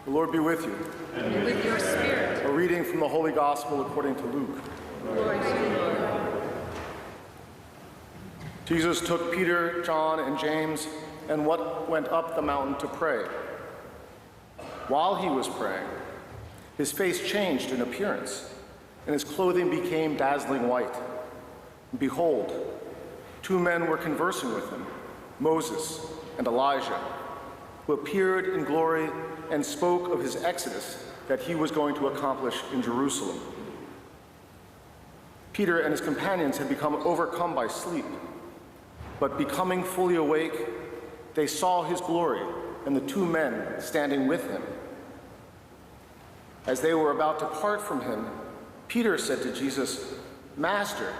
The Lord be with you. And with your spirit. A reading from the Holy Gospel according to Luke. Glory to you, Lord. Jesus took Peter, John, and James and went up the mountain to pray. While he was praying, his face changed in appearance, and his clothing became dazzling white. And behold, two men were conversing with him, Moses and Elijah, who appeared in glory and spoke of his exodus that he was going to accomplish in Jerusalem. Peter and his companions had become overcome by sleep, but becoming fully awake, they saw his glory and the two men standing with him. As they were about to part from him, Peter said to Jesus, "Master,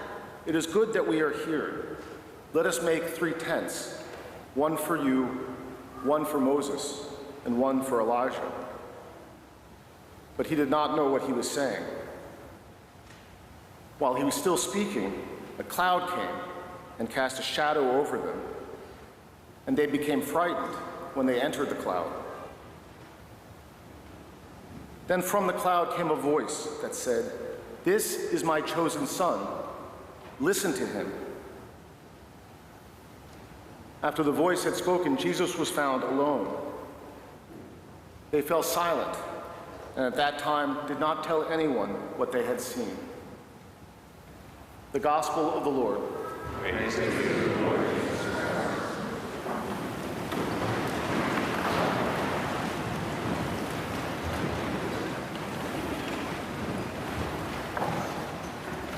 it is good that we are here. Let us make 3 tents, one for you, one for Moses, and one for Elijah." But he did not know what he was saying. While he was still speaking, a cloud came and cast a shadow over them, and they became frightened when they entered the cloud. Then from the cloud came a voice that said, "This is my chosen son. Listen to him." After the voice had spoken, Jesus was found alone. They fell silent, and at that time did not tell anyone what they had seen. The Gospel of the Lord. Praise to you, Lord.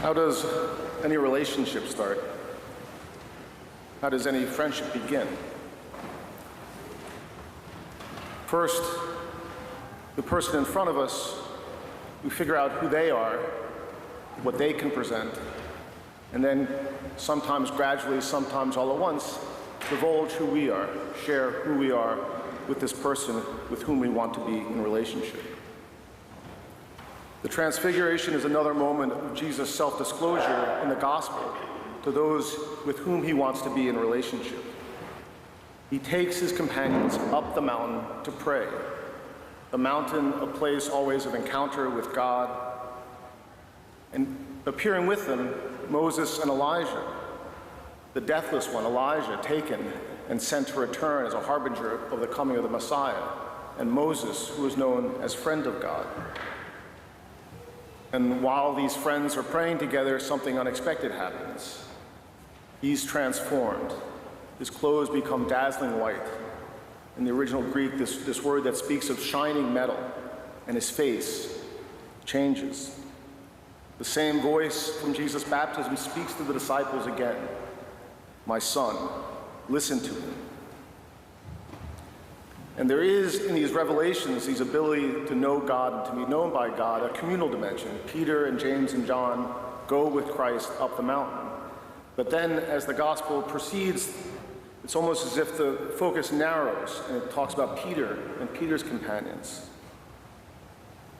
How does any relationship start? How does any friendship begin? First, the person in front of us, we figure out who they are, what they can present, and then sometimes gradually, sometimes all at once, divulge who we are, share who we are with this person with whom we want to be in relationship. The Transfiguration is another moment of Jesus' self-disclosure in the gospel to those with whom he wants to be in relationship. He takes his companions up the mountain to pray. The mountain, a place always of encounter with God, and appearing with them, Moses and Elijah, the deathless one, Elijah, taken and sent to return as a harbinger of the coming of the Messiah, and Moses, who is known as friend of God. And while these friends are praying together, something unexpected happens. He's transformed. His clothes become dazzling white. In the original Greek, this word that speaks of shining metal, and his face changes. The same voice from Jesus' baptism speaks to the disciples again. "My son, listen to him." And there is, in these revelations, these ability to know God and to be known by God, a communal dimension. Peter and James and John go with Christ up the mountain. But then, as the gospel proceeds, it's almost as if the focus narrows, and it talks about Peter and Peter's companions.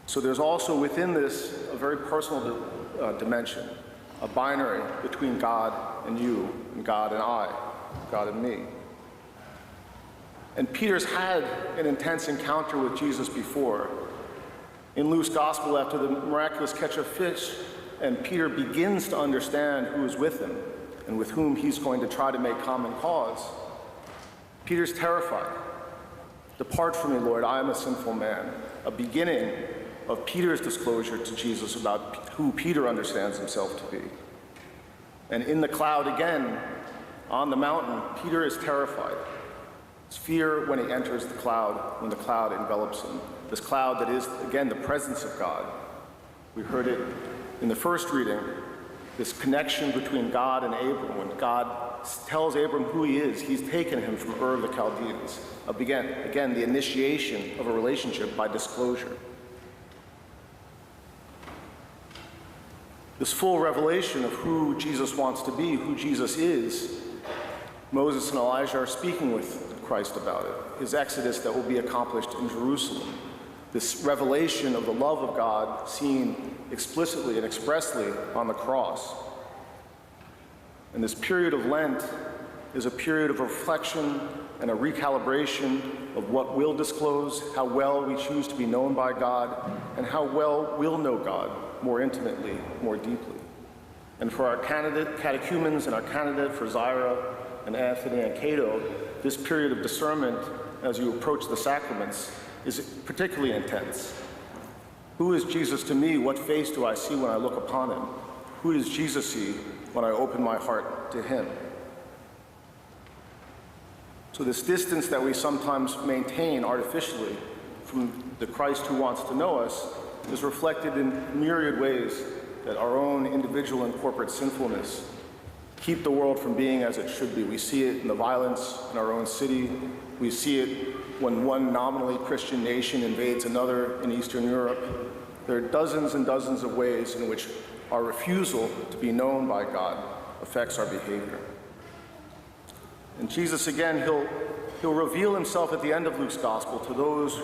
So there's also within this a very personal dimension, a binary between God and you, and God and I, God and me. And Peter's had an intense encounter with Jesus before. In Luke's gospel, after the miraculous catch of fish, and Peter begins to understand who is with him and with whom he's going to try to make common cause, Peter's terrified. "Depart from me, Lord, I am a sinful man." A beginning of Peter's disclosure to Jesus about who Peter understands himself to be. And in the cloud again, on the mountain, Peter is terrified. It's fear when he enters the cloud, when the cloud envelops him. This cloud that is, again, the presence of God. We heard it in the first reading, this connection between God and Abram. When God tells Abram who he is, he's taken him from Ur of the Chaldeans. Again, the initiation of a relationship by disclosure. This full revelation of who Jesus wants to be, who Jesus is, Moses and Elijah are speaking with Christ about it, his exodus that will be accomplished in Jerusalem. This revelation of the love of God seen explicitly and expressly on the cross. And this period of Lent is a period of reflection and a recalibration of what we'll disclose, how well we choose to be known by God, and how well we'll know God more intimately, more deeply. And for our catechumens and our candidate for Zyra and Anthony and Cato, this period of discernment as you approach the sacraments is particularly intense. Who is Jesus to me? What face do I see when I look upon him? Who does Jesus see when I open my heart to him? So this distance that we sometimes maintain artificially from the Christ who wants to know us is reflected in myriad ways that our own individual and corporate sinfulness keep the world from being as it should be. We see it in the violence in our own city. We see it when one nominally Christian nation invades another in Eastern Europe. There are dozens and dozens of ways in which our refusal to be known by God affects our behavior. And Jesus, again, he'll reveal himself at the end of Luke's gospel to those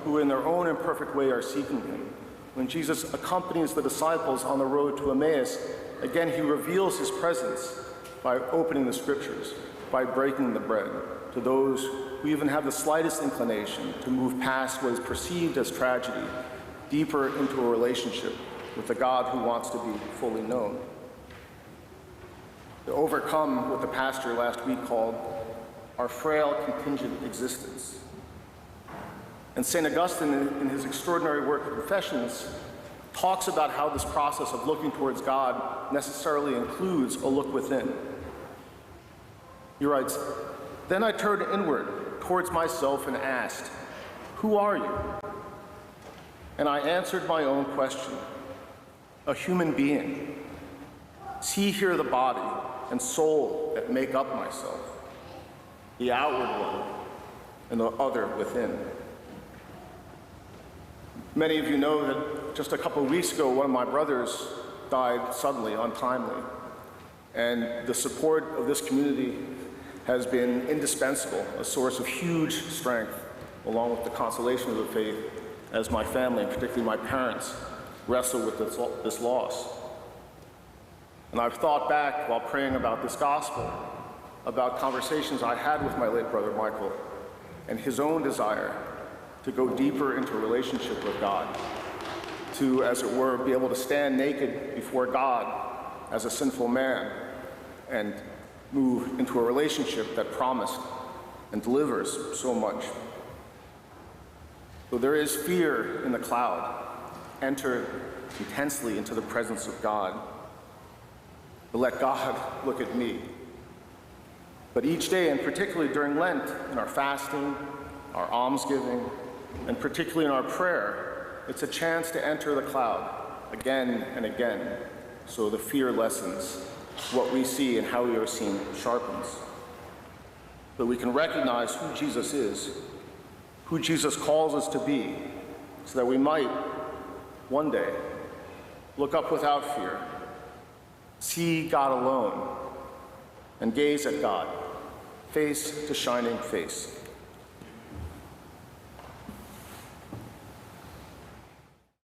who in their own imperfect way are seeking him. When Jesus accompanies the disciples on the road to Emmaus, again, he reveals his presence by opening the scriptures, by breaking the bread, to those who even have the slightest inclination to move past what is perceived as tragedy, deeper into a relationship with the God who wants to be fully known. To overcome what the pastor last week called our frail contingent existence. And St. Augustine, in his extraordinary work of Confessions, talks about how this process of looking towards God necessarily includes a look within. He writes, "Then I turned inward towards myself and asked, 'Who are you?' And I answered my own question, 'A human being. See here the body and soul that make up myself, the outward one and the other within.'" Many of you know that just a couple of weeks ago, one of my brothers died suddenly, untimely. And the support of this community has been indispensable, a source of huge strength, along with the consolation of the faith, as my family, and particularly my parents, wrestle with this loss. And I've thought back while praying about this gospel, about conversations I had with my late brother Michael, and his own desire to go deeper into a relationship with God, to, as it were, be able to stand naked before God as a sinful man and move into a relationship that promised and delivers so much. Though there is fear in the cloud, enter intensely into the presence of God. But let God look at me. But each day, and particularly during Lent, in our fasting, our almsgiving, and particularly in our prayer, it's a chance to enter the cloud again and again, so the fear lessens, what we see and how we are seen sharpens. That we can recognize who Jesus is, who Jesus calls us to be, so that we might, one day, look up without fear, see God alone, and gaze at God, face to shining face.